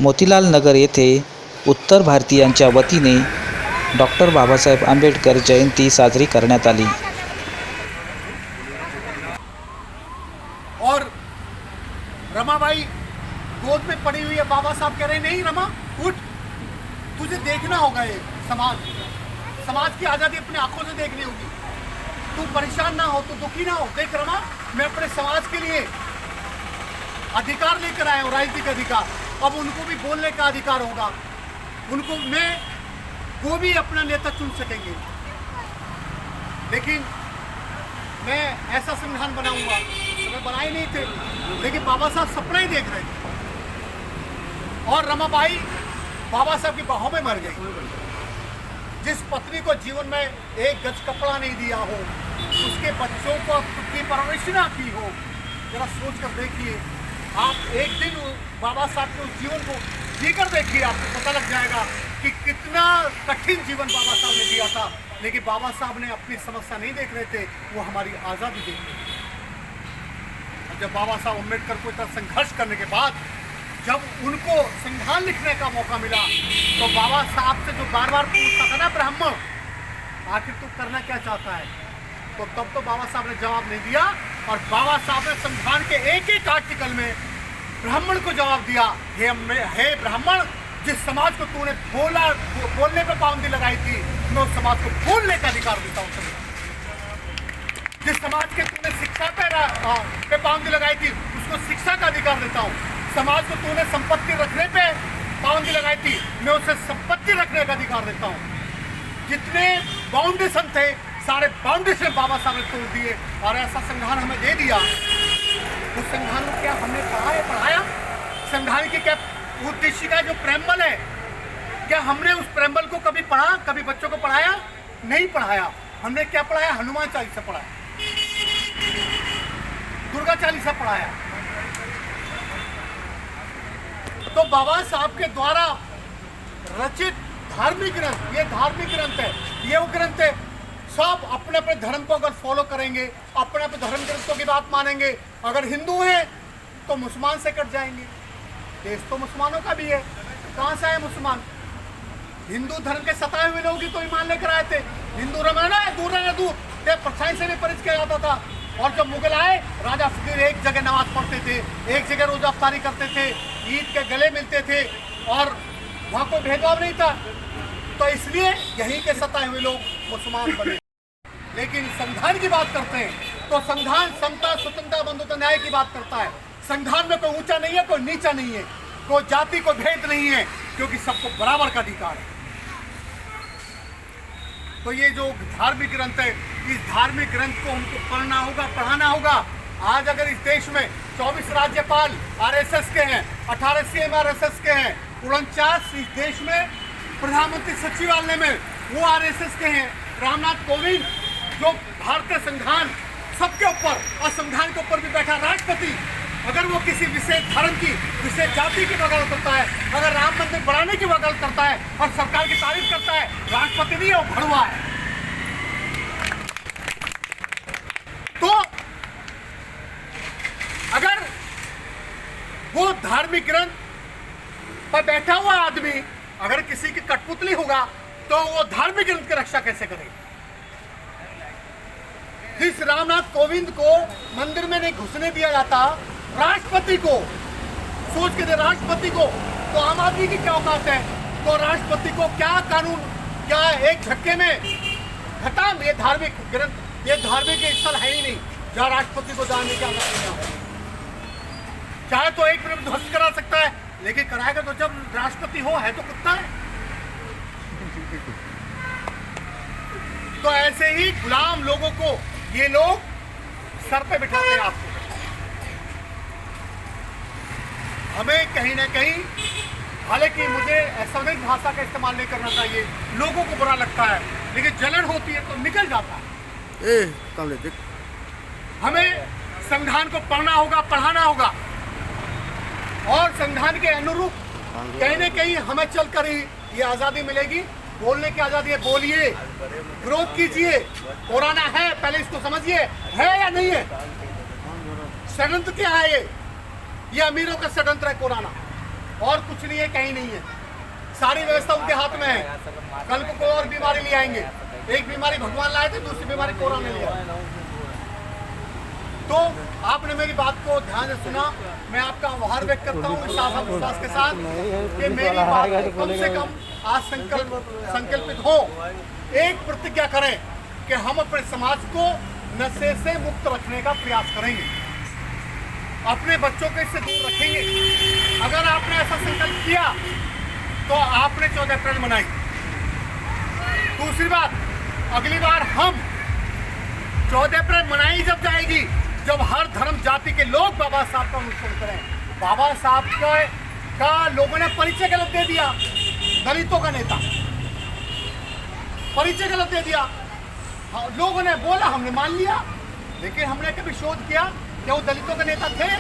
मोतीलाल नगर येथे उत्तर भारतीयांच्या वतीने डॉक्टर बाबासाहेब आंबेडकर जयंती साजरी करण्यात आली। और रमाबाई गोद में पड़ी हुई है, बाबा साहब कह रहे नहीं रमा उठ, तुझे देखना होगा, ये समाज की आज़ादी अपनी आंखों से देखनी होगी। तू परेशान ना हो, तू दुखी ना हो। देख रमा, मैं अपने समाज के लिए अधिकार लेकर आया हूँ, राजनीतिक अधिकार। अब उनको भी बोलने का अधिकार होगा, उनको वो भी अपना नेता चुन सकेंगे। लेकिन मैं ऐसा संविधान बनाऊंगा, तो मैं बनाए नहीं थे, लेकिन बाबा साहब सपना ही देख रहे थे। और रमाबाई बाबा साहब की बाहों में मर गई। जिस पत्नी को जीवन में एक गज कपड़ा नहीं दिया हो, उसके बच्चों को की परवरिश ना की हो, जरा सोच कर देखिए। आप एक दिन बाबा साहब के उस जीवन को जीकर देखिए, आपको पता लग जाएगा कि कितना कठिन जीवन बाबा साहब ने दिया था। लेकिन बाबा साहब ने अपनी समस्या नहीं देख रहे थे, वो हमारी आज़ादी देख रहे थे। और जब बाबा साहब अम्बेडकर को इतना संघर्ष करने के बाद जब उनको संविधान लिखने का मौका मिला, तो बाबा साहब से जो बार बार पूछता था ना ब्राह्मण, आखिर तू करना क्या चाहता है, तो तब तो बाबा साहब ने जवाब नहीं दिया। और बाबा साहब ने संविधान के एक एक आर्टिकल में ब्राह्मण को जवाब दिया, हे ब्राह्मण, जिस समाज को तूने बोलने पे पाबंदी लगाई थी, मैं उस समाज को बोलने का अधिकार देता हूँ। जिस समाज के तूने शिक्षा पे पाबंदी लगाई थी, उसको शिक्षा का अधिकार देता हूँ। समाज को तूने संपत्ति रखने पे पाबंदी लगाई थी, मैं उसे संपत्ति रखने का अधिकार देता हूँ। जितने बाउंडेशन थे, सारे बाउंडेशन बाबा साहब ने तोड़ दिए और ऐसा संविधान हमें दे दिया। उस संविधान को क्या हमने पढ़ाया? संविधान की क्या उद्देशिका जो प्रेम्बल है, क्या हमने उस प्रेम्बल को कभी पढ़ा? कभी बच्चों को पढ़ाया? नहीं पढ़ाया। हमने क्या पढ़ाया? हनुमान चालीसा पढ़ाया, दुर्गा चालीसा पढ़ाया। तो बाबा साहब के द्वारा रचित धार्मिक ग्रंथ, ये धार्मिक ग्रंथ है, ये वो ग्रंथ है। सब अपने अपने धर्म को अगर फॉलो करेंगे, अपने अपने धर्म ग्रंथों की बात मानेंगे, अगर हिंदू हैं तो मुसलमान से कट जाएंगे। देश तो मुसलमानों का भी है, कहाँ से आए मुसलमान? हिंदू धर्म के सताए हुए लोग ही तो ईमान लेकर आए थे। हिंदू रहना है, दूर रहना दूर, परछाई से भी परिच किया जाता था। और जब मुगल आए, राजा फकीर एक जगह नमाज पढ़ते थे, एक जगह रोजा अफ्तारी करते थे, ईद के गले मिलते थे और वहाँ कोई भेदभाव नहीं था। तो इसलिए यहीं के सताए हुए लोग मुसलमान बने। लेकिन संविधान की बात करते हैं तो संविधान समता, स्वतंत्रता, बंधुत्व, न्याय की बात करता है। संविधान में कोई ऊंचा नहीं है, कोई नीचा नहीं है, कोई जाति को भेद नहीं है, क्योंकि सबको बराबर का अधिकार है। तो ये जो धार्मिक ग्रंथ है, इस धार्मिक ग्रंथ को हमको पढ़ना होगा, पढ़ाना होगा। आज अगर इस देश में 24 राज्यपाल आरएसएस के हैं, 18 सीएम आरएसएस के हैं, 49 इस देश में प्रधानमंत्री सचिवालय में वो आरएसएस के हैं, रामनाथ कोविंद जो भारतीय संविधान सबके ऊपर और संविधान के ऊपर भी बैठा राष्ट्रपति, अगर वो किसी विशेष धर्म की, विशेष जाति की वकालत करता है, अगर राम मंदिर बनाने की वकालत करता है और सरकार की तारीफ करता है, राष्ट्रपति नहीं है, वो भड़वा है। तो अगर वो धार्मिक ग्रंथ पर बैठा हुआ आदमी अगर किसी की कठपुतली होगा, तो वो धार्मिक ग्रंथ की रक्षा कैसे करेगा? जिस रामनाथ कोविंद को मंदिर में नहीं घुसने दिया जाता, राष्ट्रपति को सोच के दे, राष्ट्रपति को, तो आम आदमी की क्या औकात है? तो राष्ट्रपति को क्या कानून, क्या एक झटके में खत्म? ये धार्मिक ग्रंथ, ये धार्मिक स्थल है ही नहीं जहाँ राष्ट्रपति को जाने की अनुमति ना हो। चाहे तो एक मिनट ध्वस्त करा सकता है, लेकिन कराएगा तो जब राष्ट्रपति हो, है तो कुत्ता है। तो ऐसे ही गुलाम लोगों को ये लोग सर पे बिठाते हैं आपको। हमें कहीं ना कहीं, हालांकि मुझे असंवैधानिक भाषा का इस्तेमाल नहीं करना चाहिए, लोगों को बुरा लगता है, लेकिन जलन होती है तो निकल जाता है। हमें संविधान को पढ़ना होगा, पढ़ाना होगा और संविधान के अनुरूप कहीं ना कहीं हमें चलकर ही ये आज़ादी मिलेगी। बोलने की आज़ादी है, बोलिए, विरोध कीजिए। कोरोना है, पहले इसको समझिए, है या नहीं है? षड्यंत्र क्या है? ये अमीरों का षड्यंत्र है कोरोना, और कुछ नहीं है, कहीं नहीं है। सारी व्यवस्था उनके हाथ में है। कल को कोई और बीमारी ले आएंगे। एक बीमारी भगवान लाए थे, दूसरी बीमारी कोरोना ने लिया। तो आपने मेरी बात को ध्यान से सुना। मैं आपका आभार व्यक्त करता हूँ इस आशा विश्वास के साथ कि मेरी बात को कम से कम आज संकल्पित हो, एक प्रतिज्ञा करें कि हम अपने समाज को नशे से मुक्त रखने का प्रयास करेंगे, अपने बच्चों को इससे दूर रखेंगे। अगर आपने ऐसा संकल्प किया तो आपने 14 अप्रैल मनाई। दूसरी बात, अगली बार हम 14 अप्रैल मनाई जब जाएगी जब हर धर्म जाति के लोग बाबा साहब का अनुसरण करें। बाबा साहब का लोगों ने परिचय गलत दे दिया, दलितों का नेता परिचय गलत दे दिया। लोगों ने बोला, हमने मान लिया, लेकिन हमने कभी शोध किया कि वो दलितों के नेता थे?